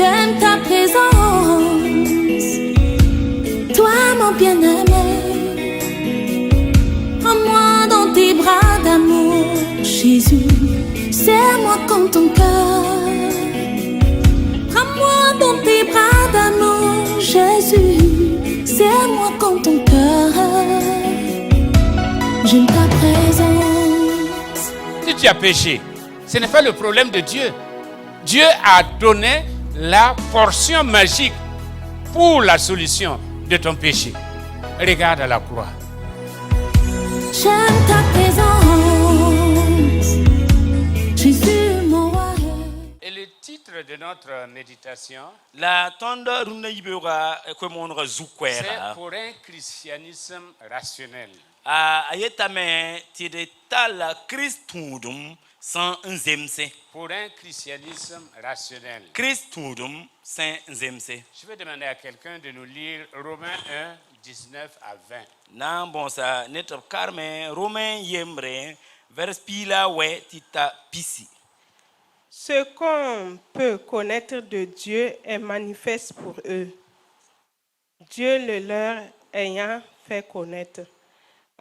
J'aime ta présence, toi mon bien-aimé. Prends-moi dans tes bras d'amour, Jésus. Serre-moi comme ton cœur. Prends-moi dans tes bras d'amour, Jésus. Serre-moi comme ton cœur. J'aime ta présence. Si tu as péché, ce n'est pas le problème de Dieu. Dieu a donné la portion magique pour la solution de ton péché. Regarde à la croix. J'aime ta présence, Jésus mon roi. Et le titre de notre méditation, La tonda runa yibera kwemonra c'est zukwera. pour un christianisme rationnel. Ayetame tide tala Christundum sans nzemse. Pour un christianisme rationnel. Christundum sans nzemse. Je vais demander à quelqu'un de nous lire Romains 1, 19 à 20. Na bon sa netop karme Romain yembre vers pila we tita pisi. Ce qu'on peut connaître de Dieu est manifeste pour eux, Dieu le leur ayant fait connaître.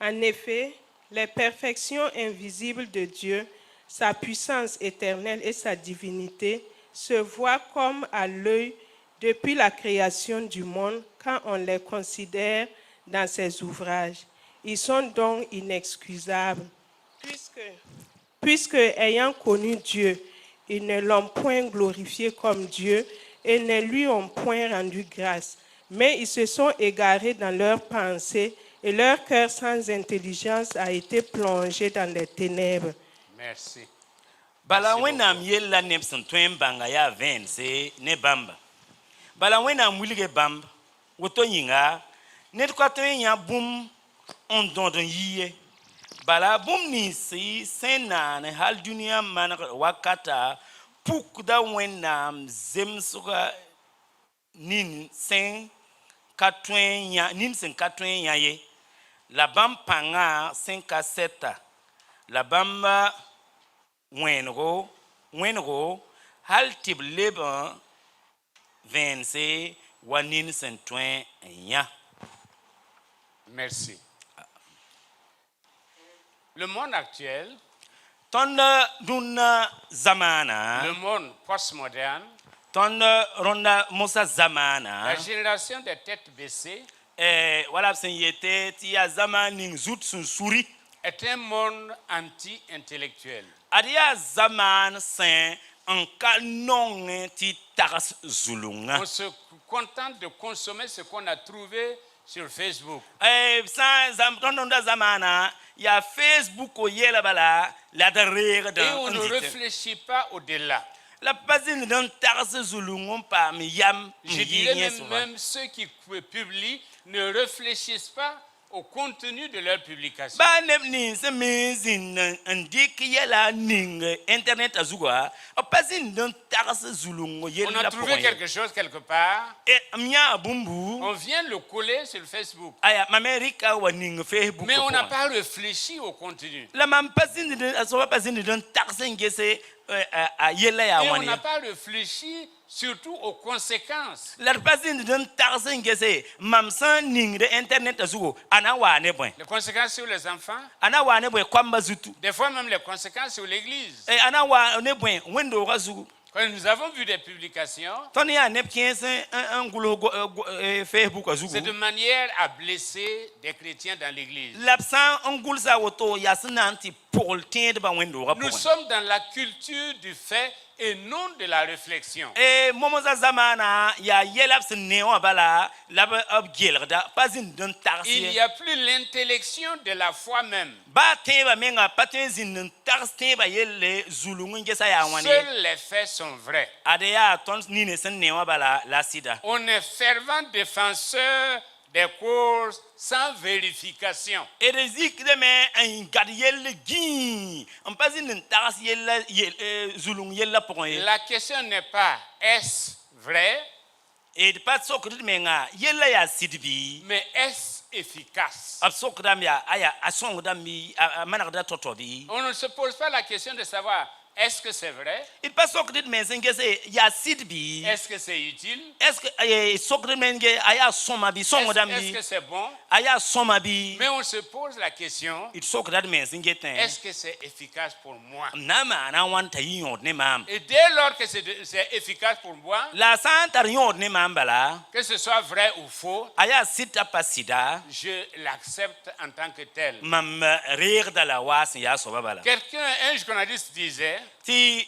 En effet, les perfections invisibles de Dieu, sa puissance éternelle et sa divinité se voient comme à l'œil depuis la création du monde quand on les considère dans ses ouvrages. Ils sont donc inexcusables, puisque ayant connu Dieu, ils ne l'ont point glorifié comme Dieu et ne lui ont point rendu grâce. Mais ils se sont égarés dans leurs pensées et leur cœur sans intelligence a été plongé dans les ténèbres. Merci. Bala wenam yella nepson twen banga ya vense ne bamba. Bala wenam wilige bamba woto yinga net kwa twen ya bum on dondon yiye. Bala bum ni si sena ne hal dunia man wakata puk da wenam zemsuga nin sen katwen ya nin sen katwen ya ye. La bam panga sen kaseta. La bamba Wenro, hal tib leban vence wanin sentwen nya. Merci. Le monde actuel, Tonda duna zamana, le monde postmoderne, tonda ronda musa la zamana, génération des têtes baissées wala sen yete tia zamaning zut sun suri, est un monde anti-intellectuel. adia zaman sen anka non ti taras zulunga. On se contente de consommer ce qu'on a trouvé sur Facebook. Sans tonda zamana, ya Facebook o yela bala la derrière Et dans on ne réfléchit pas au-delà. la pasine dans taras zulungon pa mi yam. Je dirais même ceux qui publient ne réfléchissent pas au contenu de leur publication. Ba nebni se mezin ndik yela ning internet azugwa a pasine dans taras zulungo On yela a trouvé quelque chose quelque part, et mia bumbu on vient le coller sur Facebook. aya mamerika wa ning Facebook. Mais on n'a pas réfléchi au contenu. la mam pasine de asoba pasine dans taras ngese a yela ya Et on wani. n'a pas réfléchi surtout aux conséquences. La pasine de taras ngese mamsan ning de internet azugo ana wane boy. Les conséquences sur les enfants, Ana wane boy kwamba zutu. des fois même les conséquences sur l'Église. E ana wane boy wendo razugo. Quand nous avons vu des publications, Tony a nepkien un gulo Facebook azugo. c'est de manière à blesser des chrétiens dans l'Église. L'absent un gulsa woto yasna anti Paul tien ba wendo ra. Nous sommes dans la culture du fait et non de la réflexion. E momoza zamana ya yelapse neo bala laba abgelda pazin don Il tarsi. n'y a plus l'intellection de la foi même. Ba teba menga patenzin tarsi ba yelle zulungu ngesa ya wani. Seuls les faits sont vrais. Adeya tons nine sen neo bala la sida. On est fervent défenseur des causes sans vérification. Erezik de me un gadiel gi. On pas une taras yella zulung yella pour La question n'est pas est-ce vrai, et pas sokrit menga yella ya sidbi. mais est-ce efficace. Ab sokram ya aya asong dami managda totobi. On ne se pose pas la question de savoir Est-ce que c'est vrai? Il pas sokrit men singe se ya sit bi. Est-ce que c'est utile? Est-ce que sokrit men ge aya soma bi songo dam Est-ce bi. que c'est bon? Aya soma bi. Mais on se pose la question, Il sokrit men singe ten. est-ce que c'est efficace pour moi? Na ma na wan ta yod ne mam. Et dès lors que c'est efficace pour moi, La santar yod ne mam bala. que ce soit vrai ou faux, Aya sit apasida. je l'accepte en tant que tel. Mam rire da la was ya soba bala. Un journaliste disait, Ti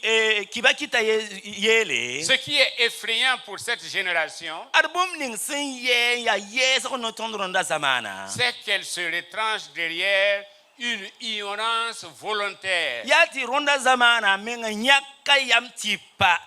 kiba kita yele. ce qui est effrayant pour cette génération, Arbum ning sin ye ya yes ko no tondronda zamana. c'est qu'elle se retranche derrière une ignorance volontaire. Yati ronda zamana menga nyaka yam tipa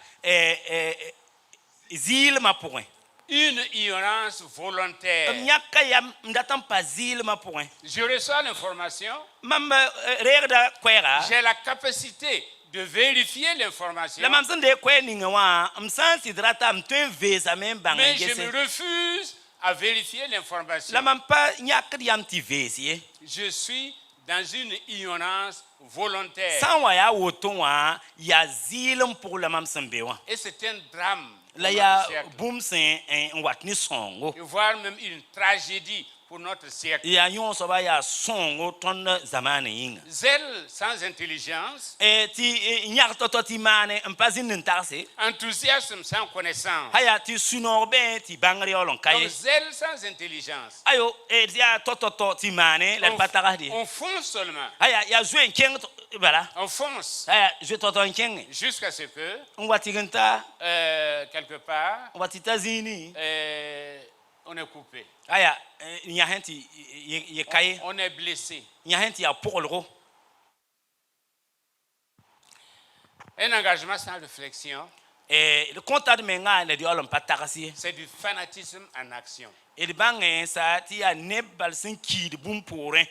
zil ma point. Une ignorance volontaire. Nyaka yam ndatan pa zil ma point. Je reçois l'information, Mamba regda kwera. j'ai la capacité de vérifier l'information, La mamsan de kwe ninga wa msan sidrata mtwen vesa men banga mais je ngese. me refuse à vérifier l'information. La mampa nyaka yam ti vesi. Je suis dans une ignorance volontaire. San wa ya woton wa ya zilum pour la mamsan bewa. Et c'est un drame. La pour ya notre siècle. boumsen en watni songo. Et voire même une tragédie pour notre siècle. Ya yon soba ya songo ton zamane yinga. Zèle sans intelligence, Ti nyak toto ti mane mpazin ntarse. enthousiasme sans connaissance. Haya ti sunorbe ti bangri olon Donc kaye. zèle sans intelligence. Ayo ya toto ti mane la patara di. On fonce seulement. Haya ya zuen keng bala. On fonce Haya je toto keng. jusqu'à ce que, On va tigenta, quelque part, on va titazini. on est coupé. Haya nyahenti ye kaye. On est blessé. Nyahenti ya pokolo. Un engagement sans réflexion, Le compte de menga le di olon patakasi. c'est du fanatisme en action. Et bange sa ti ya nebal sin ki de bum pourrin.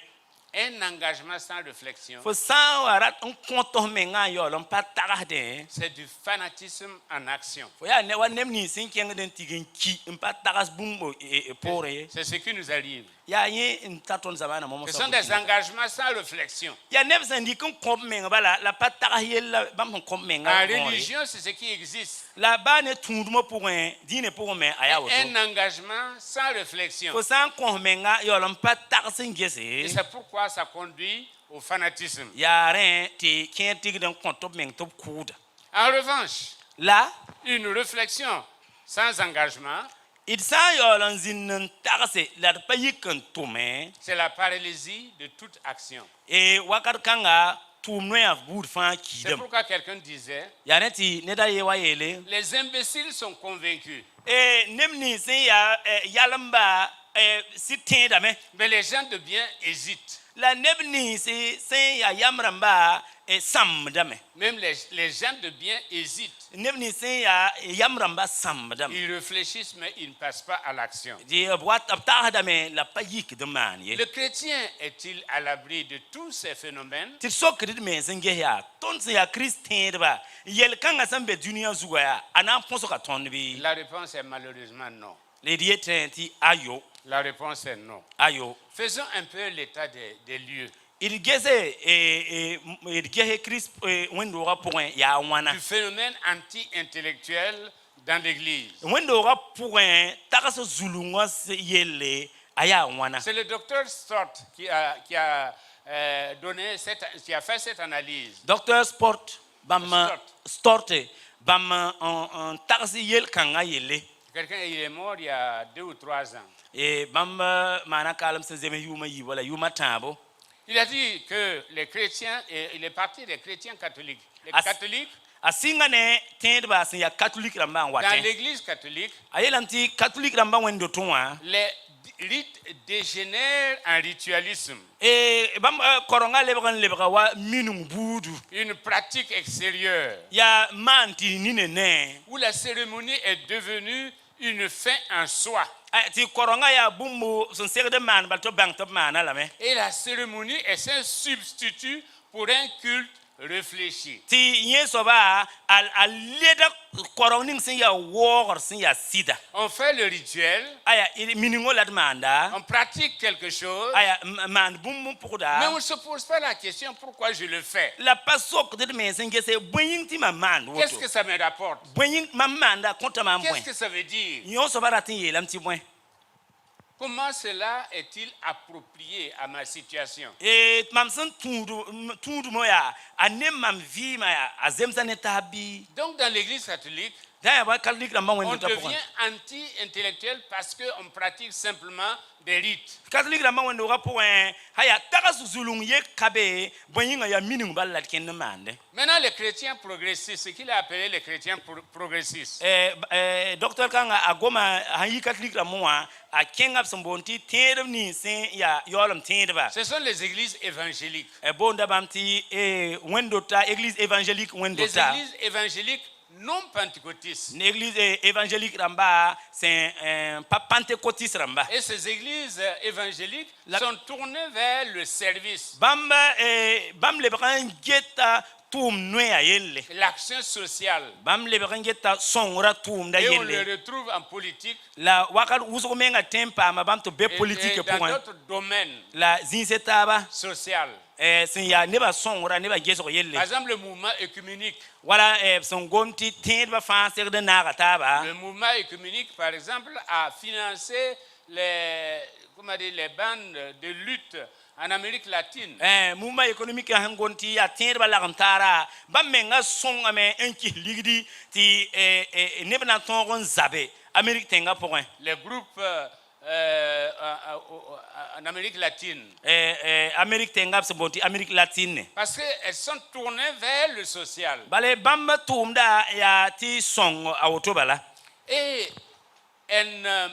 Un engagement sans réflexion, Fo san warat un compte menga yo olon patakade. c'est du fanatisme en action. Fo ya ne wa nemni sin keng den tigin ki un patakas bum pourre. C'est ce qui nous arrive. Ya yin in taton zamana momo Ce sa. sont des engagements sans réflexion. Ya neb san di kun kom menga bala la pataka yel bam kom menga. En religion, c'est ce qui existe. La bane tundmo pour un dine pour men aya wo. Un engagement sans réflexion. Fo san kom menga yo olon patakas Et ngese. c'est pourquoi ça conduit au fanatisme. Ya ren ti ken tig den compte men top coude. En revanche, La une réflexion sans engagement, it san yo olon zin tarse la pa yikan tume. c'est la paralysie de toute action. E wakar kanga tumno ya bud fan C'est kidam. pourquoi quelqu'un disait, Ya neti neda ye wa yele. les imbéciles sont convaincus, E nemni sin ya yalamba sitin dame. mais les gens de bien hésitent. La nebni sin ya yamramba sam dame. Même les gens de bien hésitent. Nebni sin ya yamramba sam dame. Ils réfléchissent, mais ils ne passent pas à l'action. Di boat abta dame la pa yik de man ye. Le chrétien est-il à l'abri de tous ces phénomènes? Ti sokrit me singe ya ton se ya kristin ba. Yel kanga sambe dunia zuwa ya ana ponso ka ton bi. La réponse est malheureusement non. Le diete ti ayo La réponse est non. ayo. Faisons un peu l'état des lieux. Il gese il gehe Christ wendo ga point ya wana. Du phénomène anti-intellectuel dans l'église. Wendo ga point takaso zulunga yele aya wana. C'est le docteur Stott qui a fait cette analyse. Docteur Sport bam Stort. Storte bam en takasi yel kanga yele. Quelqu'un il est mort il y a 2 ou 3 ans. E bam mana kalam se zeme yuma yi wala yuma tabo. Il a dit que les chrétiens, et il est parti des chrétiens catholiques. Les catholiques, Asinga ne tende ba sin ya catholique ramba dans wate. l'église catholique, Ayelanti catholique ramba wendo tonwa. les rites dégénèrent en ritualisme. E bam koronga lebra wa minung budu. Une pratique extérieure Ya manti ninene. où la cérémonie est devenue une fin en soi. Ti koronga ya bumbu son de man balto bang top man ala me. Et la cérémonie est un substitut pour un culte réfléchi. ti yen soba al leda korong sin ya wor sin ya sida On fait le rituel, aya miningo lat manda on pratique quelque chose, aya man bum mais pourda on ne se pose pas la question pourquoi je le fais. la pasok de men sin gese boyin ti man Qu'est-ce woto que ça me rapporte? boyin manda konta man Qu'est-ce boyin que ça veut dire? yon soba ratin yelam ti boyin Comment cela est-il approprié à ma situation? e mamsan tundu moya anem mam vi ma azemza ne tabi Donc dans l'église catholique, da ba kalik la man on wendo ta devient anti-intellectuel parce qu'on pratique simplement des rites. catholique la man wendo ga point haya taka zulung ye kabe boyin ya mining balla ken mande Maintenant, les chrétiens progressistes, ce qu'il a appelé les chrétiens progressistes, docteur kanga agoma hayi catholique la moa a kengap sombonti tedem ni sen ya yolam tedba ce sont les églises évangéliques. bonda bamti wendo ta église évangélique wendo Les ta églises évangéliques non pentecôtistes. l'église évangélique ramba c'est pas pentecôtiste ramba Et ces églises évangéliques sont tournées vers le service, bamba bam le bran geta tum noya yelle l'action sociale. bam le bran geta songra tum da Et on le yelle retrouve en politique la wakal uso menga tempa ma bam to be et politique dans point d'autres domaines la zinsetaba sociaux. sin ya ne ba songra ne ba geso yelle Par exemple, le mouvement œcuménique. wala son gomti tedba fa ser de na taba Le mouvement œcuménique, par exemple, a financé les bandes de lutte en Amérique latine. mouvement économique han gonti ya tedba la tara ba menga son ame enki ligdi ti ne bana ton zabe Amérique tenga point Les groupes en Amérique latine. Amérique tenga se bonti Amérique latine Parce qu'elles sont tournées vers le social. bale bamba tumda ya ti song autobala Et elles ne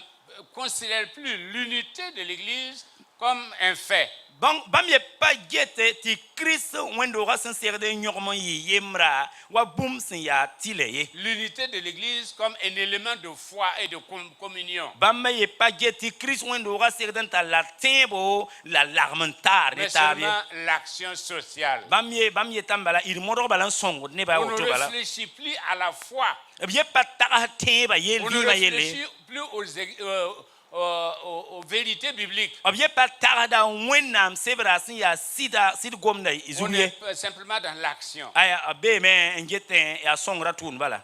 considèrent plus l'unité de l'Église comme un fait. bon bam ye pa gete ti Christ wendo ga sincère de nyormo yi yemra wa bum sin ya tileye L'unité de l'Église comme un élément de foi et de communion. bam ye pa gete Christ wendo ga sincère dans la tembo la larmentar Mais ne tabi seulement l'action sociale. bam ye tambala il modo balan songo ne ba On ne autobala réfléchit plus à la foi. ye pa ta temba ye On ne li ba yele réfléchit plus aux vérités bibliques. ye pa ta da wenam sebra sin ya sida sid gomna On izuye est simplement dans l'action. aya be me ngete ya songra tun bala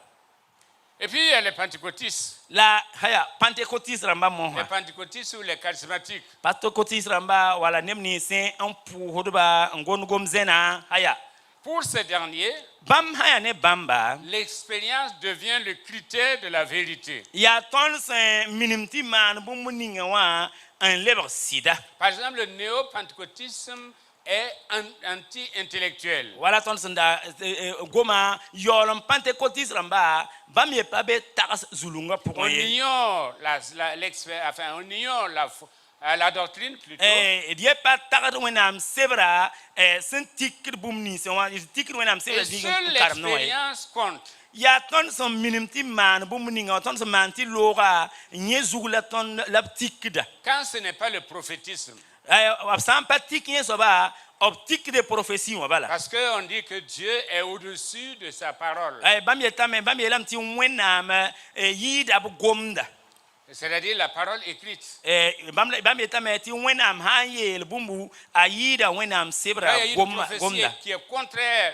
Et puis il y a les pentecôtistes. la haya pentecôtiste ramba mo Les pentecôtistes ou les charismatiques. pentecôtiste ramba wala nemni sen en pu hodba ngon gom zena haya Pour ces derniers, bam haya ne bamba l'expérience devient le critère de la vérité. ya ton sen minimti man bu muninga wa un leber sida Par exemple, le néo-pentecôtisme est anti-intellectuel. wala ton sen da goma yolom pentecôtiste ramba bam ye pa be tax zulunga pour On ye ignore on ignore la doctrine plutôt. die pa tax wenam sebra sen tikir bumni sen wa tikir wenam sebra Et di seule karam no l'expérience compte. ya ton son minimti man bu muninga ton son manti lora nye zugla ton la tikida Quand ce n'est pas le prophétisme. sympathique nye soba optique de prophétie wa bala Parce qu'on dit que Dieu est au-dessus de sa parole. bam yetame bam yelam ti wenam yida bu gomda C'est-à-dire la parole écrite. bam yetame ti wenam ha yel bumbu ayida wenam Quand sebra il y a une prophétie gomda qui est contraire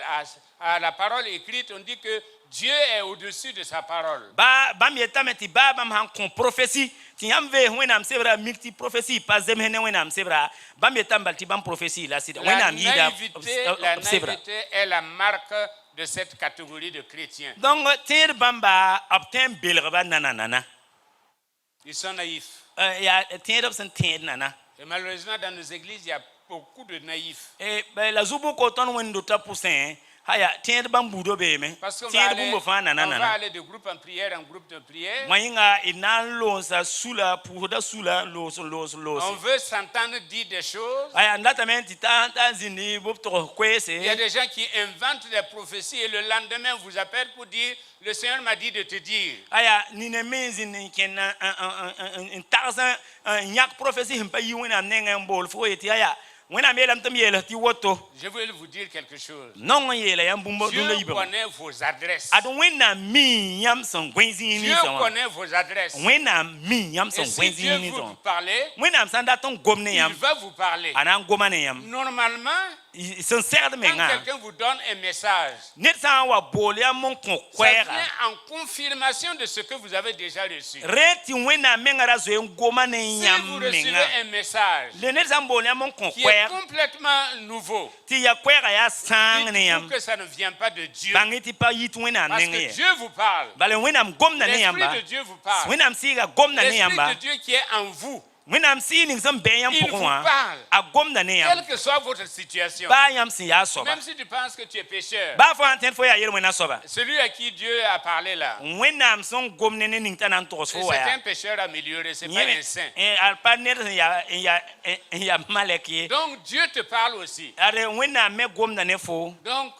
à la parole écrite, on dit que Dieu est au-dessus de sa parole. bam yetame ti bam han kon prophétie ti yam ve wenam sebra multi prophétie pas zemhene wenam sebra bam yetam balti bam prophétie la sida La wenam yida naïveté est la marque de cette catégorie de chrétiens. donc ter bamba obtain belgba nanana Ils sont naïfs. ya ter obsen ter nana Et malheureusement, dans nos églises, il y a beaucoup de naïfs. la zubu ko ton wendo ta poussin haya ter bambudo be me Parce qu'on ter va bumbo fa nanana aller de groupe en prière en groupe de prière. moyinga inan lonsa sula pour da sula los On veut s'entendre dire des choses. aya ndata men ti tanta zini bu to kwese Il y a des gens qui inventent des prophéties et le lendemain vous appellent pour dire le Seigneur m'a dit de te dire. aya ni ne mezi ni ken un tarzan nyak prophétie himpa yiwena nenga mbol fo yeti aya wẽnnaam yeelame tɩ m yeel tɩ woto Je voulais vous dire quelque chose. nong n yeela yãmb bũmb dũnna Dieu yibã connaît vos adresses. ad wẽnnaam mi yãmb sẽn gõe zĩig Dieu ninsã wã connaît vos adresses. wẽnnaam mi yãmb Et sẽn si gõe Dieu zĩig ninsã veut wã vous parler, wẽnnaam sã n dat n gom ne il yãmb va vous parler. a na n goma ne yãmb Normalement, sẽn segd quand mengã quelqu'un vous donne un message, ned sã n wa bool yãmb n kõ ça vient koɛɛga en confirmation de ce que vous avez déjà reçu. rẽ tɩ wẽnnaam menga ra zoe n goma ne Si yãmb vous menga recevez un message le ned sã n bool yãmb n kõ qui est koɛɛg complètement nouveau, tɩ ya koɛɛga yaa sãang ne dites-vous yãmb que ça ne vient pas de Dieu. bãng tɩ pa yit wẽnnaam Parce nengẽ que ye Dieu vous parle. bala wẽnnaam gomda ne L'Esprit yãmba de Dieu vous parle. wẽnnaam sɩɩga gomda ne L'Esprit yãmba de Dieu qui est en vous, wẽnnaam sɩɩ ning sẽn bɩ yãmb il pʋgẽ vous wã parle. a gomda ne Quelle yãmb que soit votre situation, baa yãmb sẽn yaa soaba même si tu penses que tu es pécheur, baa fo sã n tẽed fo yaa yel-wẽna soaba celui à qui Dieu a parlé là, wẽnnaam sẽn gom ne ne ning t'a na n togs c'est fo wa yaa un pécheur amélioré, c'est pas un saint. ad pa ned sẽn yaa malɛk ye Donc Dieu te parle aussi. ad wẽnnaam me gomda ne fo Donc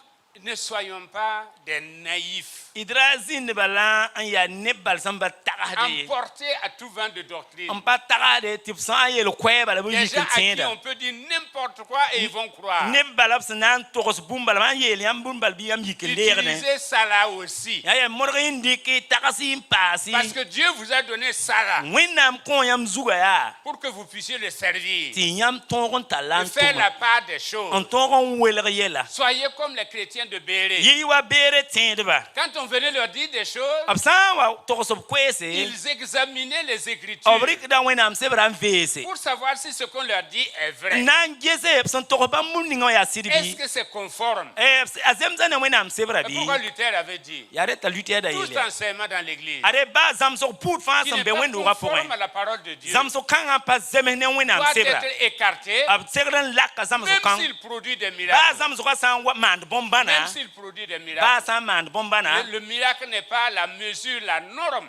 ne soyons pas des naïfs, d ra zĩndba la n yaa neb bal sẽn ba tagsde ye emportés à tout vent de doctrine. n pa tagsde tɩ b sã n yel koɛɛba la b Des yik gens n à qui tẽeda on peut dire n'importe quoi et ils vont croire. neb bala b sẽn na n togs bũmb bala b n yeel yãmb bũmb bal bɩ yãmb yik n leeg ne Utilisez ça là aussi. yaa yaa modg n dɩk tags n paasy Parce que Dieu vous a donné ça là wẽnnaam kõ yãmb zugã yaa pour que vous puissiez le servir tɩ yãmb tõog n tar la et n faire la tʋma part des n choses. tõog n welg yɛla Soyez comme les chrétiens de Béret. yɩ wa beere tẽedba Quand on venait leur dire des choses, b sã n wa togs b koeese ils examinaient les b Écritures rɩkda wẽnnaam sebrã n veese pour savoir si ce qu'on leur dit est vrai. na n gese b sẽn togs bãmb bũmb ningã wã yaa sɩd Est-ce bɩ que c'est conforme? a zemsa ne wẽnnaam sebrã C'est pourquoi bɩ Luther avait dit yaa reta lutɛɛda tout yeele enseignement dans l'Église ade baa zãmsg puud fãa qui sẽn n'est be pas wẽnd-doogã conforme à pʋgẽ la parole de Dieu zãmsg kãngã pa zems ne wẽnnaam doit sebrã être écarté, b segd n laka zãmsg même kãng s'il produit des baa miracles. zãmsgã sã n maand bõmb-bãna Même s'il produit des baa miracles. sã n maand bõmb-bãna Le miracle n'est pas la mesure, la norme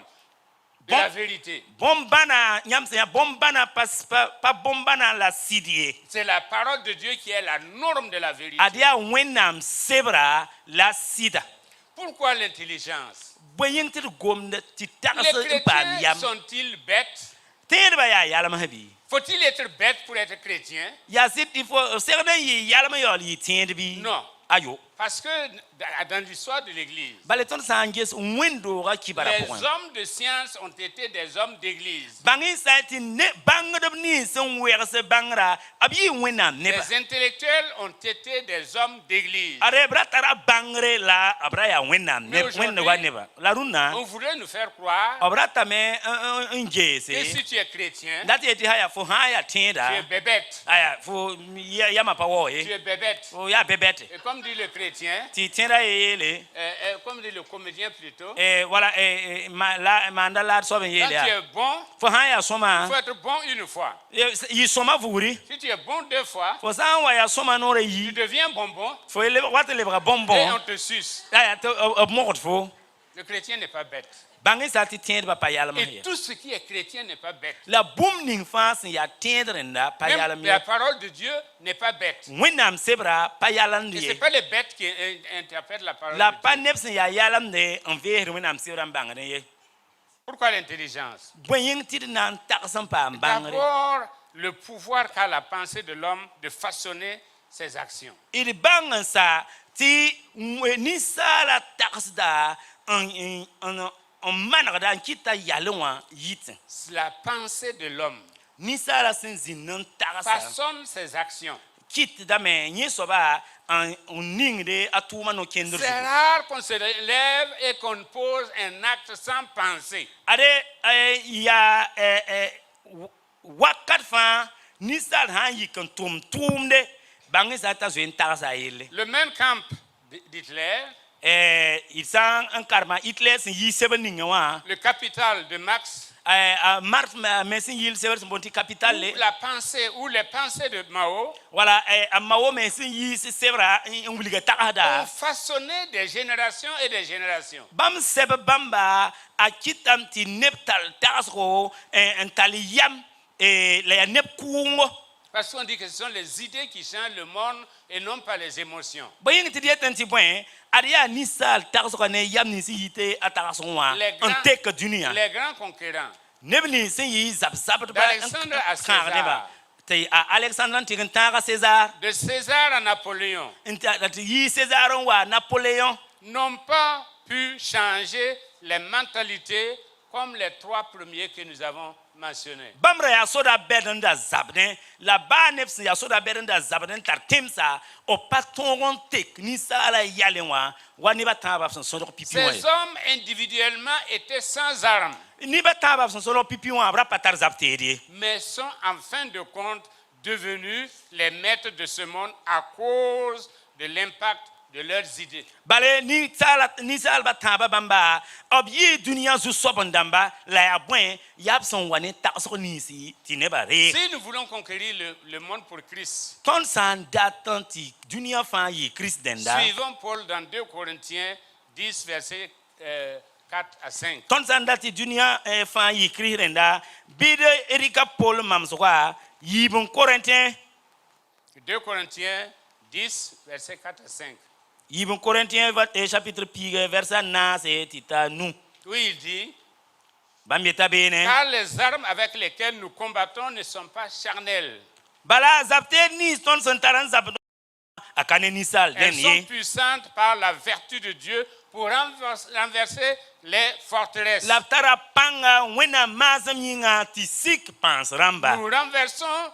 de la vérité. bõmb-bãna yãmb sẽn yaa bõmb-bãna pa bõmb-bãna la sɩd ye C'est la parole de Dieu qui est la norme de la vérité. ad yaa wẽnnaam sebrã la sɩda Pourquoi l'intelligence? bõe yĩng tɩ d gomd tɩ tags Les n paam chrétiens yam sont-ils bêtes? tẽedbã yaa yalmsã bɩ Faut-il être bête pour être chrétien? yaa sɩd tɩ fo segd n yɩ yalm yaool yɩ tẽed bɩ Non. ayo Parce que dans l'histoire de l'Église, bale tõnd sã n ges wẽnd-doogã kibara les pʋgẽ hommes de science ont été des hommes d'église. bãng y sã tɩ bãngdb nins sẽn wegs bãngrã b yɩ wẽnnaam nebã Les intellectuels ont été des hommes d'église. ad b ra tara bãngre la b ra yaa wẽnnaam Mais aujourd'hui, wẽnd-doogã nebã la rũnnã On voudrait nous faire croire b ratame n geese que si tu es chrétien, dat yetɩ sã yaa fo sã n yaa tẽeda tu es bébête. aya fo yama pa wao Tu ye es bébête. fo yaa bɛbɛte Et comme dit le chrétien, tɩ tẽeda ye yeele comme dit le comédien plutôt, wala maanda laad soab n quand yeele tu yaa es bon, fo sã n yaa il sõma faut être bon une fois. yɩ sõma vugri Si tu es bon deux fois, fo sã n wa yaa sõma noorã tu yi deviens bonbon fo wa tɩ lebga et bõn-bõn on te suce. aya tɩ b mogd fo Le chrétien n'est pas bête. bãng y sã tɩ tẽedbã pa yalm Et ye tout ce qui est chrétien n'est pas bête. la bũmb ning fãa sẽn yaa tẽed rẽnda pa yalm Même ye la parole de Dieu n'est pas bête. wẽnnaam sebrã pa yalmd Et ce ye n'est pas les bêtes qui interprètent la parole la de pa Dieu. neb sẽn yaa yalmde n veesd wẽnnaam sebrã n bãngd ye Pourquoi l'intelligence? bõe yĩng tɩ d na n tags n paam bãngre D'abord, le pouvoir qu'a la pensée de l'homme de façonner ses actions. d bãng n sa tɩ ninsaala tagsda n manegda n kɩta yal wã yitẽ La pensée de l'homme ninsaala sẽn zĩnd n tagsa façonne ses actions. kɩtdame yẽ soaba n ningde a tʋʋma no-kẽndr C'est zugu rare qu'on se lève et qu'on pose un acte sans penser. ade yaa wakat fãa ninsaal sã n yik n tʋm tʋʋmde bãng y sã t'a zoe n tagsa a yelle Le même camp d'Hitler, d sã n karema hitler sẽn yi sebr ninga wã le capital de Marx, mart me sẽn yɩl sebr sẽn boond tɩ capital le ou la pensée ou les pensées de Mao wala a mao me sẽn yiis sebrã n wilga tagsda ont façonné des générations et des générations. bãmb sɛb bãmba a kɩtame tɩ neb tall tagsgo n tall yam la yaa neb kʋʋngo Parce qu'on dit que ce sont les idées qui changent le monde et non pas les émotions. ba yĩng tɩ d yetɩ tɩ bõe ad yaa ninsaal tagsga ne yam nins sẽn yɩ tɩ a tagsg wã n tek dũniyã Les grands conquérants, neb nins sẽn yɩ zab-zabdbã d'Alexandre à kãag nebã César, Tay Alexandre tigen tara César. de César à Napoléon, Yi César wa Napoléon. n'ont pas pu changer les mentalités comme les 3 premiers que nous avons mentionnés. Bamra ya soda beden da zabne la ba nefs ya soda beden da zabne tar temsa o patron technique ça la yalenwa wani ba taba son so pipi Ces hommes individuellement étaient sans armes, ni ba taba son so pipi wa bra patar zaptedi mais sont en fin de compte devenus les maîtres de ce monde à cause de l'impact de leurs idées. bale ni sal ba taba bamba obyi dunia zu sobondamba la ya bwen yap son wani tak so ni si tineba re Si nous voulons conquérir le monde pour Christ, ton san datanti dunia fa yi Christ denda suivons Paul dans 2 Corinthiens 10, versets 4 à 5. ton san dati dunia fa yi Christ denda bide erika Paul mamswa yi bon Corinthien 2 Corinthiens 10, versets 4 à 5. Ibn Corinthiens chapitre pi verset na c'est tita nous Oui, il dit, bamieta bene car les armes avec lesquelles nous combattons ne sont pas charnelles. bala zapte ni ton santaran zapte akane ni sal Elles sont denye puissantes par la vertu de Dieu pour renverser les forteresses. la tara panga wena mazamyinga tisik pans ramba Nous renversons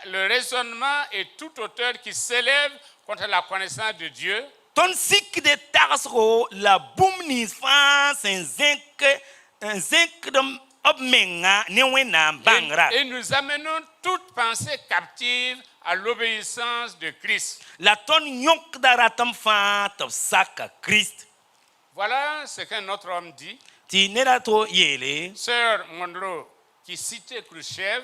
le raisonnement et tout auteur qui s'élève contre la connaissance de Dieu. ton sik de tarsro la bumni fa sen zenk dom obmenga ne wena bangra Et nous amenons toute pensée captive à l'obéissance de Christ. la ton nyok daratam fa to saka Christ Voilà ce qu'un autre homme dit. ti nerato yele Sœur Monroe, qui citait Khrouchtchev,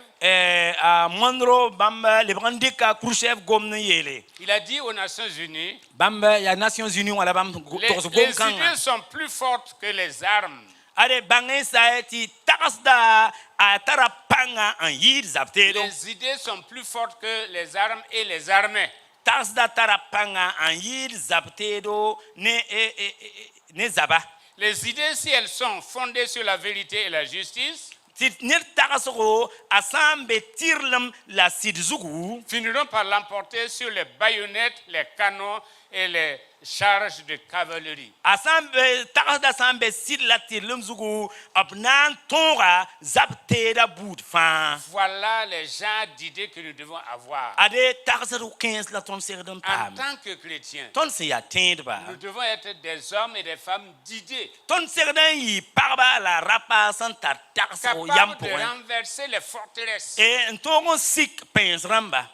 a Monroe bamba le brandika Khrouchtchev gomne yele il a dit aux Nations Unies, bamba ya Nations Unies wala bam les to idées kanga sont plus fortes que les armes. ale bangai saeti taksda a tarapanga an yid zaptedo Les idées sont plus fortes que les armes et les armées. taksda tarapanga an yid zaptedo ne zaba Les idées, si elles sont fondées sur la vérité et la justice, ti ne taksro asambe tirlam la sidzugu finiront par l'emporter sur les baïonnettes, les canons et les charges de cavalerie. asambe taksda sambe sid la tirlam zugu apnan tonga zapteda bout fa Voilà les genres d'idées que nous devons avoir. ade taksru 15 la ton serdon En pam tant que chrétiens, ton se ya tendba nous devons être des hommes et des femmes d'idées, ton serdan yi parba la rapa santa taksro capables yam de pour renverser les forteresses. et ntongo sik pens ramba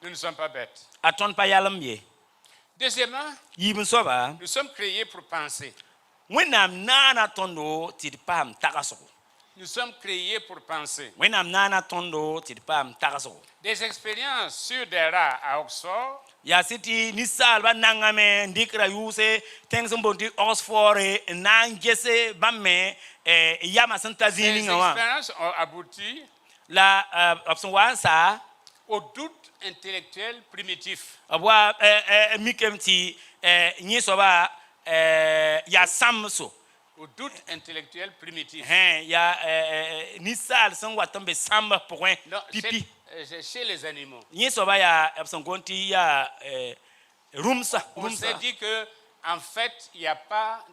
Nous ne sommes pas bêtes. aton pa yalam ye Deuxièmement, yibun soba nous sommes créés pour penser. wenam nana tondo tid pam takaso Nous sommes créés pour penser. wenam nana tondo tid pam takaso Des expériences sur des rats à Oxford ya city ni salba nangame ndikra yuse tengso bonti Oxford nan jese bamme yama santa Ces zini ngawa expériences ont abouti la option wa sa au doute intellectuel primitif. abwa mikemti nyi soba ya samso Au doute intellectuel primitif. ya ni sal son watambe samba point Non, pipi chez les animaux. nyi soba ya option gonti ya rumsa On s'est dit que en fait, il n'y a pas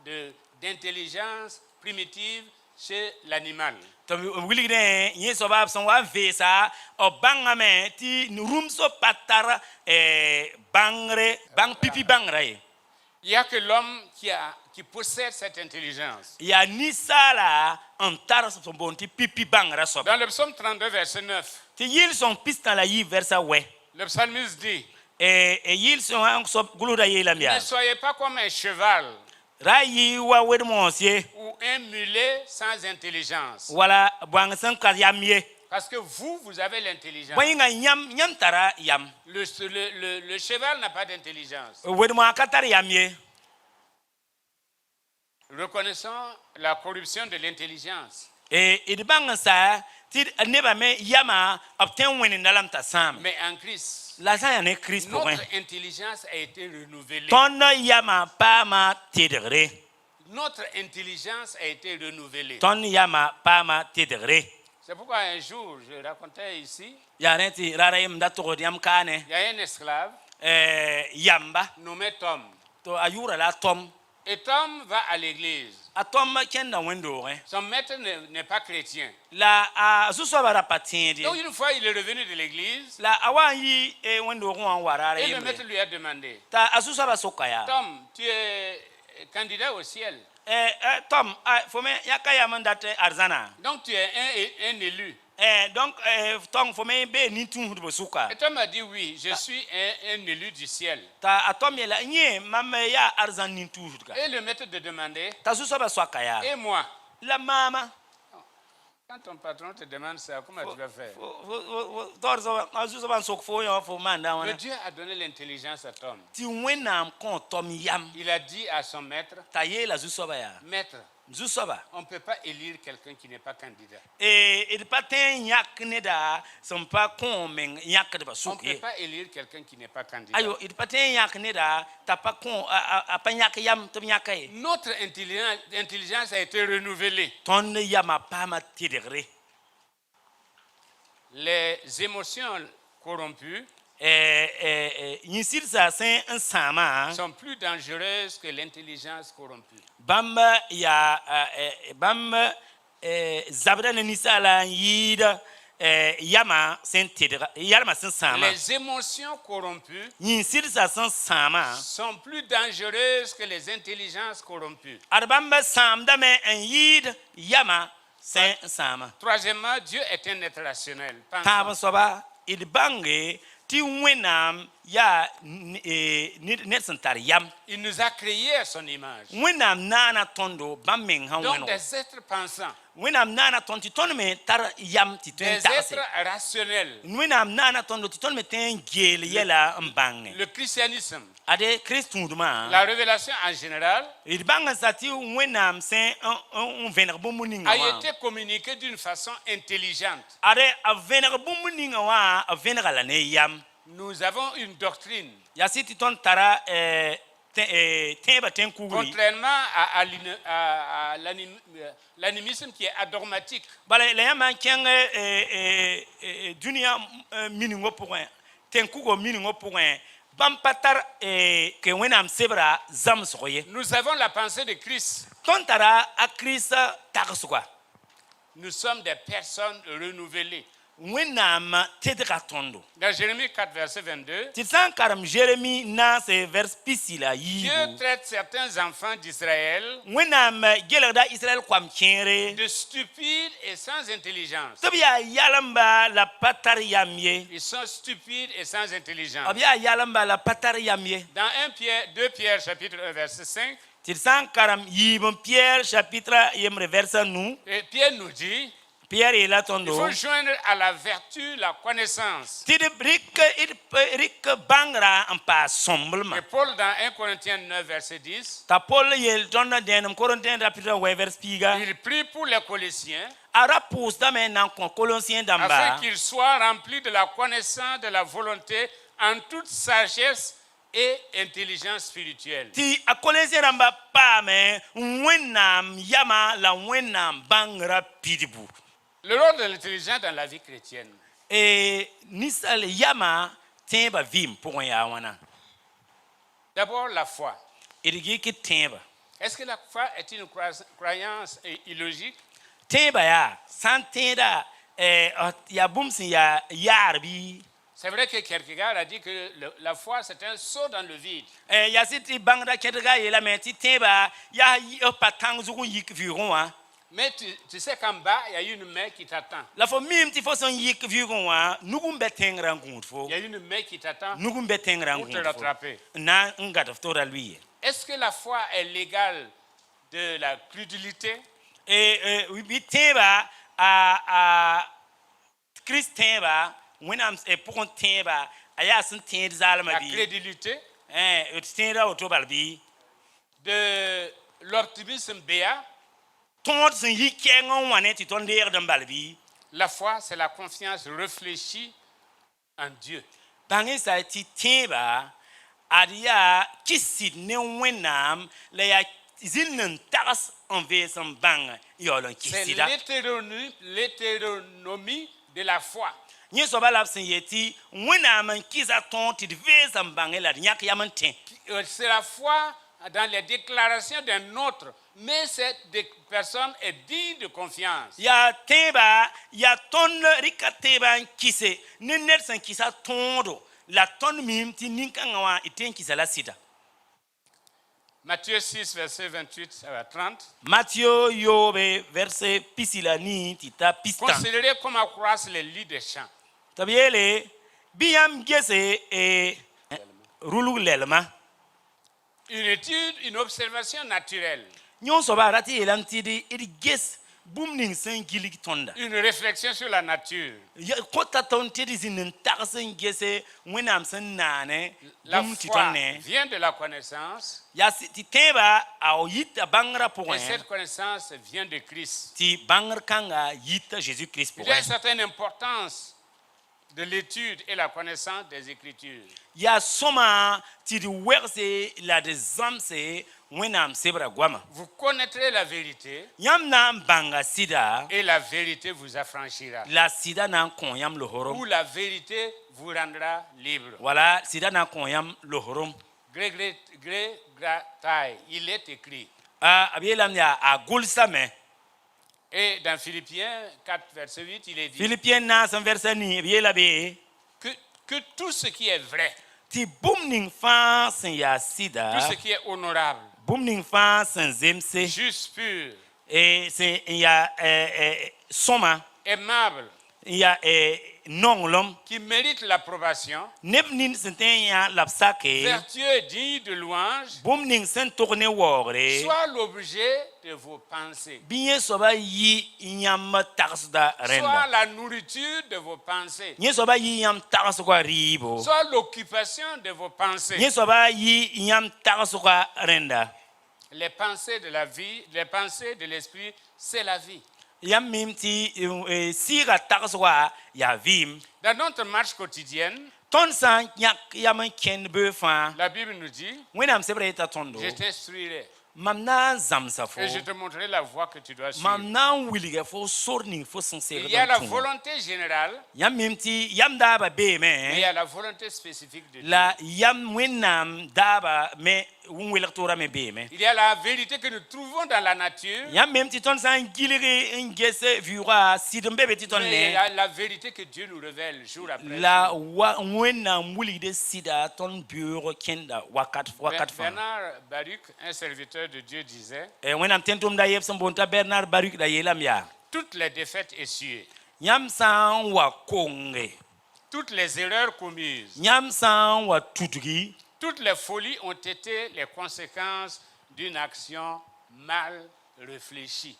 d'intelligence primitive chez l'animal. to wili de nyi soba option wa vesa o bangame ti rumso patara bang pipi bangre Il n'y a que l'homme qui possède cette intelligence. ya ni sala antar son bonti pipi bangra soba Dans le psaume 32, verset 9, ti yil son pista la yi versa we le psalmiste dit, yil son an so guluda yela ne mia soyez pas comme un cheval rayi wa wed monsie ou un mulet sans intelligence. wala bwang san ka yamye Parce que vous avez l'intelligence. boyinga nyam tara yam Le cheval n'a pas d'intelligence. wed mo akatar yamye Reconnaissons la corruption de l'intelligence. id bang sa ti neba me yama obten wen ndalam ta sam Mais en Christ, la sa ya ne Christ pour notre intelligence a été renouvelée. ton yama pa ma tidre Notre intelligence a été renouvelée. ton yama pa ma tidre C'est pourquoi un jour, je racontais ici, ya renti rara yim da to yam kane il y a un esclave yamba nommé Tom. to ayura la tom Et Tom va à l'église. a tom kenda wendo Son maître n'est pas chrétien. la a suso bara patindi Donc une fois, il est revenu de l'église la awan yi wendo ko an warara et le yimre maître lui a demandé, ta asuso ba sokaya Tom, tu es candidat au ciel. tom faut me yakaya mandate arzana Donc tu es un élu. donc tom faut me be ni tun hudo suka Et Tom a dit oui, je suis un élu du ciel. ta atom yela nye mamme ya arzan ni tu hudo Et le maître de demander, ta suso ba sokaya et moi? la mama Quand ton patron te demande ça, comment tu vas faire? torzo asuso ban sok fo yo fo manda Le wana Dieu a donné l'intelligence à Tom. ti wenam kon tom yam Il a dit à son maître, ta ye la suso ba ya maître, suso ba on ne peut pas élire quelqu'un qui n'est pas candidat. et pas ten yak ne da son pas kon men yak de ba On ne peut soke pas élire quelqu'un qui n'est pas candidat. ayo il pas ten yak ne da ta pas kon a pa yak yam to yak e Notre intelligence a été renouvelée. ton yama pa ma tidere Les émotions corrompues yinsir sa sen un sama sont plus dangereuses que l'intelligence corrompue. bamba ya bamba zabra ne nisala yida yama sen tidere yama sen sama Les émotions corrompues yinsir sa sen sama sont plus dangereuses que les intelligences corrompues. arbamba sam da me en yid yama sen sama Troisièmement, Dieu est un être rationnel. taba Pensons. soba il bange ti wenam ya net santar yam Il nous a créés à son image. wenam nana tondo bameng han Donc weno des êtres pensants, wenam nana ton ti ton me tar yam ti ten des tase êtres rationnels. wenam nana tondo ti ton me ten gel yela mbange Le christianisme, ade christunduma la révélation en général, il banga sati wenam sen un vener bomuninga a wa été communiqué d'une façon intelligente. ade a vener bomuninga wa a vener la ne yam Nous avons une doctrine. ya siti ton tara temba ten kuguri Contrairement à l'animisme qui est adogmatique. bala la yama kenge dunia miningo point ten kugo miningo point bam patar ke wenam sebra zam soye Nous avons la pensée de Christ. ton tara a krista taksuka Nous sommes des personnes renouvelées. wenam tedra tondo Dans Jérémie 4, verset 22, ti san karam jeremi na se vers pisila Dieu yibu traite certains enfants d'Israël wenam gelada israel kwam kere de stupides et sans intelligence. tobia yalamba la patar yamye Ils sont stupides et sans intelligence. abia yalamba la patar yamye Dans 2 Pierre chapitre 1 verset 5, ti san karam yibon pierre chapitre yemre verset nous et Pierre nous dit, Pierre est là il tondo. faut joindre à la vertu la connaissance. Tide rik bangra en pas somblema. Et Paul dans 1 Corinthiens 9 verset 10, Ta Paul yel donna denum Corinthien rapide wever spiga. il prie pour les Colossiens Ara pous da men nan Colossien afin damba. qu'ils soient remplis de la connaissance de la volonté en toute sagesse et intelligence spirituelle. Ti a Colossien damba pa me wenam yama la wenam bangra pidibu. Le rôle de l'intelligence dans la vie chrétienne. Et nisal yama temba vim pour ya wana. D'abord, la foi. Irigi ki temba. Est-ce que la foi est une croyance illogique? Temba ya santenda ya bumsi ya yarbi. C'est vrai que Kierkegaard a dit que la foi, c'est un saut dans le vide. Ya siti bangra kedga yela meti temba ya patang zugu yik viron. Mais tu sais qu'en bas, il y a une main qui t'attend. La fo mim ti fo son yik viron nugum betengra ngund fo. Il y a une main qui t'attend Nugum betengra pour te ngund fo. rattraper. Na ngata ftora lui. Est-ce que la foi est l'égale de la crédulité? Oui temba a Christ temba when am pour temba aya sun tend zalma La bi. crédulité, Tenda otobalbi. de l'optimisme béat. Tont sun yikengon wane ti ton der dambalbi. La foi, c'est la confiance réfléchie en Dieu. Bangi sa ti temba adia kisit ne wenam la ya zinin tagas en vez son bang yolon C'est kisida l'hétéronomie de la foi. ni so ba lapsin yeti wena man kisa ton ti vez son bang la nyak yamantin C'est la foi dans les déclarations d'un autre, mais cette personne est digne de confiance. ya teba ya ton rikateba kise ni nersan kisa tondo la ton mim ti ninkanwa iten kisa la sida Matthieu 6, verset 28 à 30. Matthieu yobe verset pisilani tita pistan Considérez comment croissent les lits des champs. tabiele biam gese e rulu lelma Une étude, une observation naturelle. nyon so ba rati elanti di it ges bumning sen gilik tonda Une réflexion sur la nature. ya kota ton ti di zinin taksen gese wenam sen nane La bum ti foi tonne vient de la connaissance, ya ti teba a yita bangra et pour cette connaissance vient de Christ. ti bangra kanga yita Jésus Christ pour Il y a une certaine importance de l'étude et la connaissance des Écritures. ya soma ti di werse la de zamse wenam sebra gwama Vous connaîtrez la vérité yam na banga sida et la vérité vous affranchira. la sida na kon yam lohorom Ou la vérité vous rendra libre. wala sida na kon yam lohorom Grataille, il est écrit. abielam ya a gulsame Et dans Philippiens 4, verset 8, il est dit Philippiens na san verset ni abiela be que tout ce qui est vrai, ti bumning fa sen ya tout sida ce qui est honorable, bumning fa sen zemse juste, pur, e sen ya soma aimable, ya nonglom qui mérite l'approbation, nebnin senten ya lapsake vertueux et digne de louange, bumning sen tourne wore soit l'objet de vos pensées, bien soba yi nyam taxda soit renda la nourriture de vos pensées, nye soba yi nyam taxda ribo soit l'occupation de vos pensées. nye soba yi nyam taxda renda Les pensées de la vie, les pensées de l'esprit, c'est la vie. yam mim ti sira taxda ya vim Dans notre marche quotidienne, ton san nyak yam ken be fa la Bible nous dit, wenam sebre ta tondo je t'instruirai mam na zamsa fo et je te montrerai la voie que tu dois suivre. mam na wiliga fo sorning fo sincere Il y a la volonté générale, yam mim ti yam daba be mais il y me a la volonté spécifique de Dieu. la yam wenam daba me wunwelaktora me be me Il y a la vérité que nous trouvons dans la nature, yam mim ti ton san giliri ngese viura sidembe be ti ton mais il y ne a la vérité que Dieu nous révèle jour après la jour. wenam wulide sida ton bureau kenda wakat fa Bernard Baruch, un serviteur de Dieu, disait, wenam tentum da yeb son bonta Bernard Baruch da yelam ya toutes les défaites essuyées, yam san wa konge toutes les erreurs commises, nyam san wa tutugi toutes les folies ont été les conséquences d'une action mal réfléchie.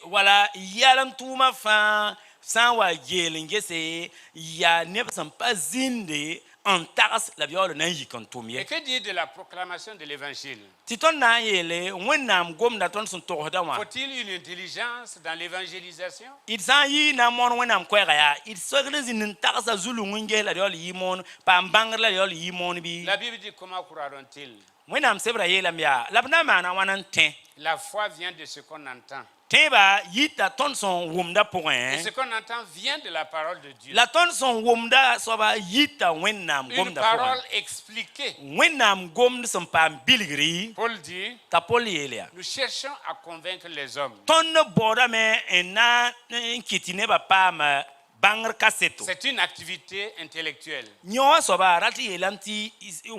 wala yalam tuma fa san wa yelenge se ya ne san pas zinde en taras la viole nan yikon Et tumye que dire de la proclamation de l'évangile? titon na yele wenam gom da ton son tohda wa Faut-il une intelligence dans l'évangélisation? it san yi na mon wenam kwega ya it sogre zinin tarasa zulu nge la viole yimon pa mbangar la viole yimon bi La Bible dit comment croiront-ils? wenam sebra yelam ya labna mana wanan ten La foi vient de ce qu'on entend. teba yita ton son wumda point Et ce qu'on entend vient de la parole de Dieu. la ton son wumda soba yita wenam Une gomda parole point expliquée. wenam gom son pam bilgri Paul dit, tapol yelia nous cherchons à convaincre les hommes. ton boda me ena kitine ba pam bangar kaseto C'est une activité intellectuelle. nyo soba rati yelanti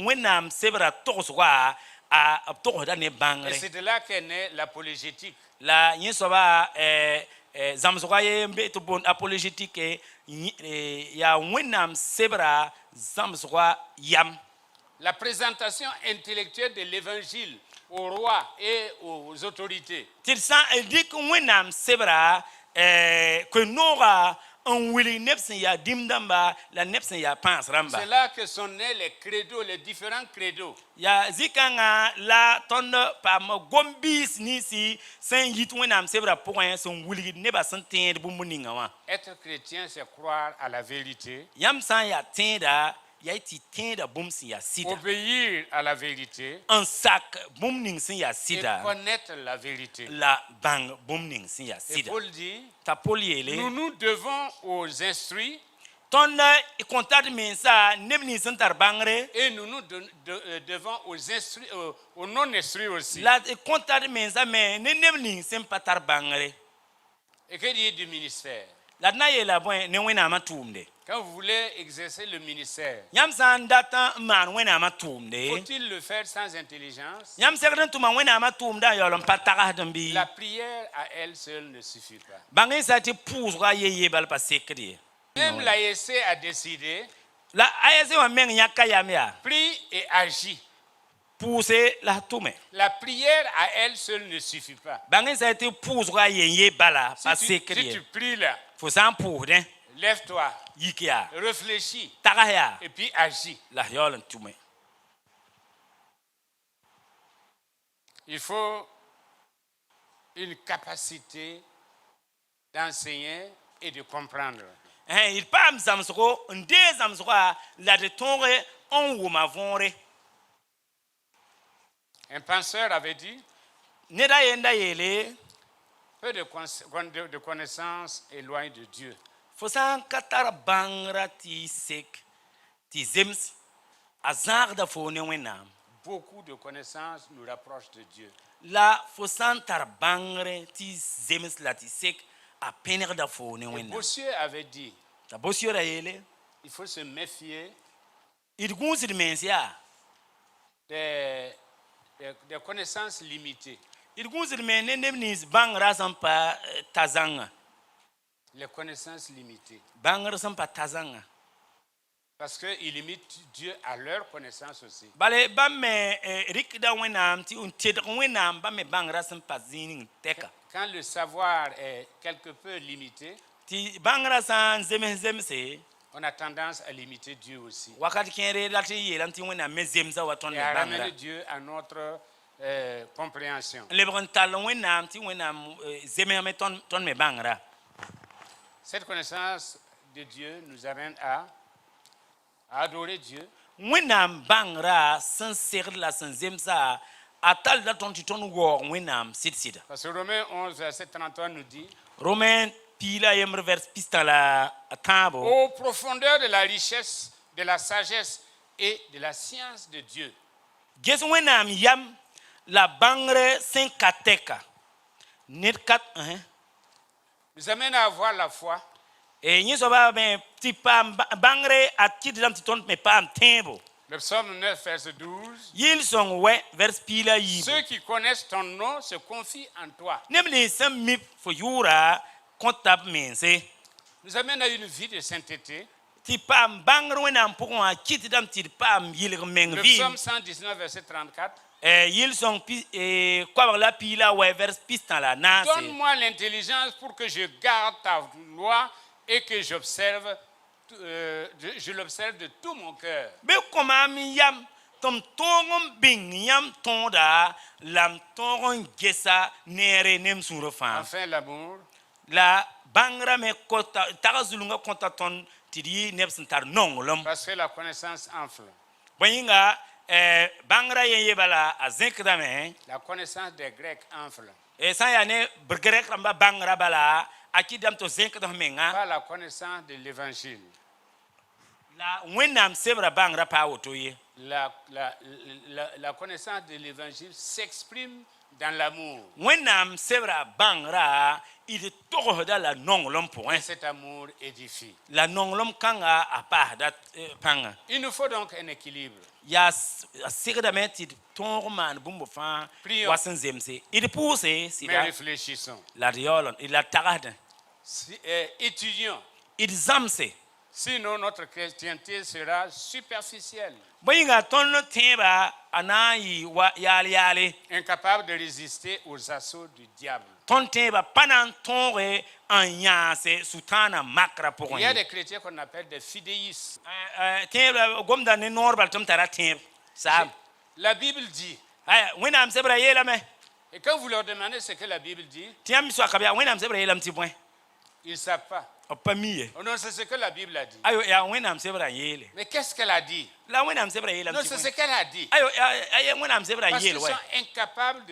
wenam sebra tokswa a tokoda ne Et bangre c'est de là qu'est née l'apologétique. la nyi soba zamsoka ye mbe to bon apologétique ya wenam sebra zamsoka yam La présentation intellectuelle de l'évangile aux rois et aux autorités. tilsan dik wenam sebra que nora on wili nepsen ya dimdamba la nepsen ya pans ramba C'est là que sont nés les credos, les différents credos. ya zikanga la ton pam gombis ni si sen yit wenam sebra point son wili neba santen bu muninga wa Être chrétien, c'est croire à la vérité yam san ya tenda ya ti tẽeda bũmb sẽn yaa sɩda obéir à la vérité n sak bũmb ning sẽn yaa et sɩda connaître la vérité. la bãng bũmb ning sẽn yaa Et sɩda Paul dit, t'a Paul yeele nous devons aux instruits tõnd kõntad mensa neb nins sẽn tar bãngre et nous devons aux non-instruits aussi. la kõntad mensa me ne neb ning sẽn pa tar bãngre Et que dire du ministère? la d na yeela bõe ne wẽnnaamã tʋʋmde Quand vous voulez exercer le ministère, yãmb sã n dat n maan wẽnnaamã tʋʋmde faut-il le faire sans intelligence? yãmb segd n tʋma wẽnnaamã tʋʋmdã n yaool n pa tagsd n bɩ La prière à elle seule ne suffit pas. bãng y sa tɩ pʋʋsga ye bal pa sekd ye Même l'AEC a décidé, la AEC wã meng yãka yam yaa prie et agit. pʋʋse la tʋme La prière à elle seule ne suffit pas. bãng y sa tɩ pʋʋsga ye bala pa Si sekd tu ye pries là, fo sã n pʋʋsdẽ lève-toi, yik yaa réfléchis tags yaa et puis agis. la yaool n tʋme Il faut une capacité d'enseigner et de comprendre. d paam zãmsgo n dee zãmsgã la d tõoge n wʋma võore Un penseur avait dit, ned a yenda yeele peu de connaissances éloignent de Dieu. fo sã n ka tar bãngrã tɩ sek tɩ zems a zãagda fo ne wẽnnaam Beaucoup de connaissances nous rapprochent de Dieu. la fo sã n tar bãngre tɩ zems la tɩ sek a pẽnegda fo ne Et wẽnnaam Bossuet avait dit, t'a bosiora yeele il faut se méfier d gũusd mens yaa des connaissances limitées. d gũusd me ne neb nins bãngrã sẽn pa ta zãnga Les connaissances limitées. bãngr sẽn pa ta zãnga Parce qu'ils limitent Dieu à leur connaissance aussi. bale bãmb me rɩkda wẽnnaam tɩ n tedg wẽnnaam bãmb me bãngrã sẽn pa zĩig ning tɛka Quand le savoir est quelque peu limité, tɩ bãngrã sã n zemse on a tendance à limiter Dieu aussi. wakat kẽere la tɩ yeelame tɩ wẽnnaam me zemsa wa tõnd Et me à bãngrã ramener Dieu à notre compréhension. lebg n tall wẽnnaam tɩ wẽnnaam zemsame tõnd me bãngrã Cette connaissance de Dieu nous amène à adorer Dieu, wẽnnaam bãngrã sẽn segd la sẽn zemsa a talla tõnd tɩ tõnd waoog wẽnnaam sɩd-sɩda parce que Romains 11, verset 33 nous dit, romain piila yembr vers pistã la tãabo aux profondeurs de la richesse, de la sagesse et de la science de Dieu. ges wẽnnaam yam la bãngre sẽn ka tɛka ned kat Nous amène à avoir la foi, yẽ soaba me tɩ paam bãngre a kɩtdame tɩ tõnd me paam tẽebo le psaume 9, verset 12. yɩl sõng wɛ vers piila yiibu Ceux qui connaissent ton nom se confient en toi. neb nins sẽn mip fo yʋʋra kõta b mense Nous amène à une vie de sainteté. tɩ paam bãngr wẽnnaam pʋgẽ wã kɩtdame tɩ d paam yɩlg meng Le vɩɩm psaume 119, verset 34. yɩl sõng koabg la piila wɛ vers pistã la naase Donne-moi l'intelligence pour que je garde ta loi et que je l'observe de tout mon cœur. bɩ kõmaam yam tɩ m tõog n bĩng yãmb tõoda la m tõog n gesa neere ne m sũurã fãa Enfin, l'amour. la bãngrã me tag zulunga kõta tõnd tɩ d yɩ neb sẽn tar nonglem Parce que la connaissance enfle. bõe yĩnga bãngrã yen bala a zẽkdame La connaissance des Grecs enfle. sã n yaa ne grɛk rãmba bãngrã bala a kɩdame tɩ zẽkd menga Pas la connaissance de l'évangile. la wẽnnaam sebrã bãngrã paa woto ye La connaissance de l'évangile s'exprime dans l'amour. wẽnnaam sebrã bãngrã d togsda la nonglem Et pʋgẽ cet amour édifie. la nonglem kãnga a paasda pãnga Il nous faut donc un équilibre. yaa a segdame tɩ d tõog maan bũmb fãa Prions. wa sẽn zemse d pʋʋse Mais sɩda réfléchissons. la d yaool la tagsdẽ Étudions. d zãmse Sinon, notre chrétienté sera superficielle, bõe yĩnga tõnd tẽebã a na n yɩ wa yaal-yaale incapable de résister aux assauts du diable. tõnd tẽebã pa na n tõoge n yãase sʋtãanã makrã Il y a pʋgẽ des chrétiens qu'on appelle des fidéistes. tẽebã gomda ne noor bal tɩ m tara tẽeb saam La Bible dit, wẽnnaam sebrã yeelame et quand vous leur demandez ce que la Bible dit, tɩ yãmb soaka b yaa wẽnnaam sebrã yeelame tɩ bõe ils ne savent pas. Pas mis. Oh non, c'est ce que la Bible a dit. Ayo ya wena msebra yele. Mais qu'est-ce qu'elle a dit? La wena msebra yele. Non, c'est ce qu'elle a dit. Ayo ya wena msebra Parce qu'ils yele sont ouais. incapables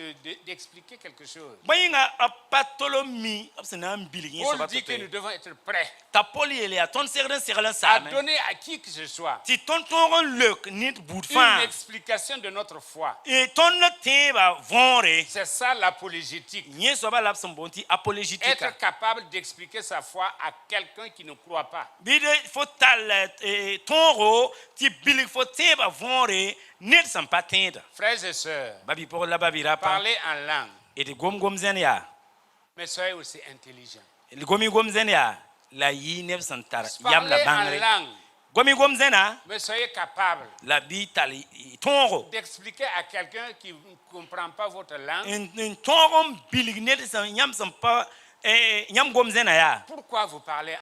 d'expliquer quelque chose. Bayinga apatolomi absena mbiligi Paul soba dit que nous tote. devons être prêts Ta poli ele a ton serden serlan à sa. donner à qui que ce soit Ti ton ton lek nit une boutfan. explication de notre foi. Et ton temba vonre. C'est ça l'apologétique. Nye soba lapson bonti apologétique. Être capable d'expliquer sa foi à quelqu'un qui ne croit pas. Bide faut tal tonro ti bilik faut temba vonre nit sam patenda. Frères et sœurs, Babi pour la babi rapa. parlez en langue, Et de gom zen ya. mais soyez aussi intelligents. Gomi gom zen ya. La yi neb santar yam la Parlez en bangre. langue, Gomi gom zena. mais soyez capables La bi tali tonro. d'expliquer à quelqu'un qui ne comprend pas votre langue In tonro bilik ned san yam san pa yam gom zena ya. pourquoi vous parlez.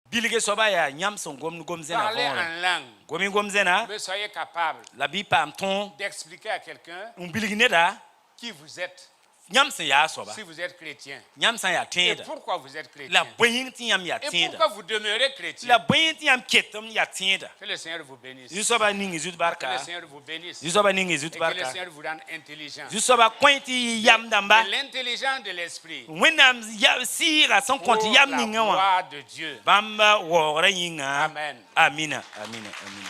Bilige soba ya yam son gom zena. Parlez en langue, Gomi gom zena. mais soyez capables La bi pam ton. d'expliquer à quelqu'un Bilik neda. qui vous êtes, Yam san ya soba. si vous êtes chrétien, Nyam san ya et tenda. pourquoi vous êtes La chrétien, boyin ti yam ya et tenda. pourquoi vous demeurez chrétien. La boyin ti yam ketam ya tenda. Que le Seigneur vous bénisse. Yusoba ningi zut Que barka. le Seigneur vous bénisse. Yusoba ningi Et zut que le barka. Seigneur vous rende intelligent. Yusoba kwenti yam damba. De l'intelligence de l'esprit. Wenam ya sira son Pour konti yam la ninga wa. gloire de Dieu. Bamba wora yinga. Amen. Amina. Amina. Amina.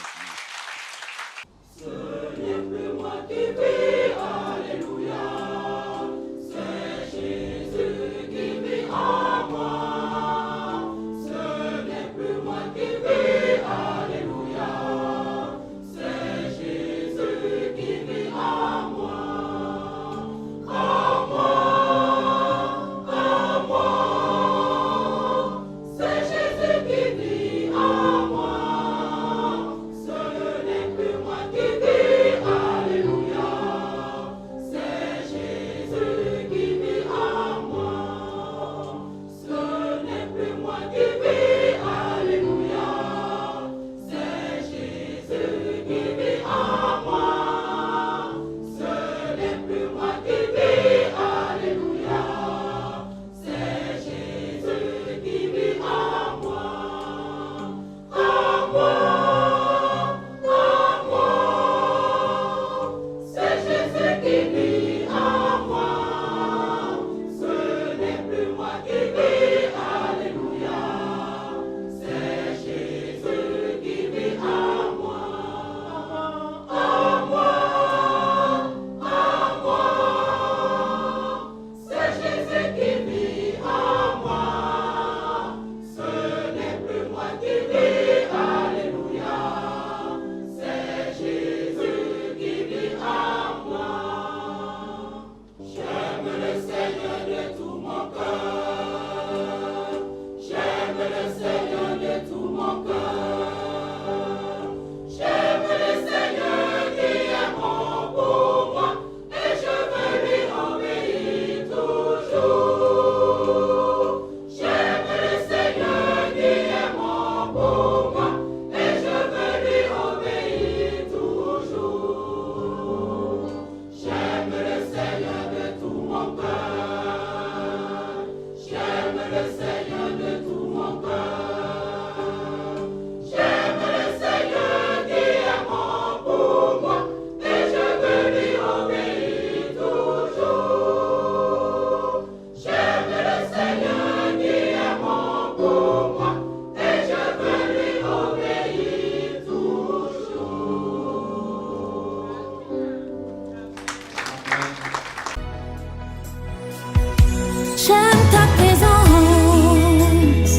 J'aime ta présence,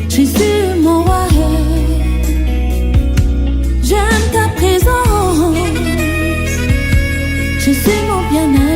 Jésus mon roi. J'aime ta présence, Jésus mon bien-aimé.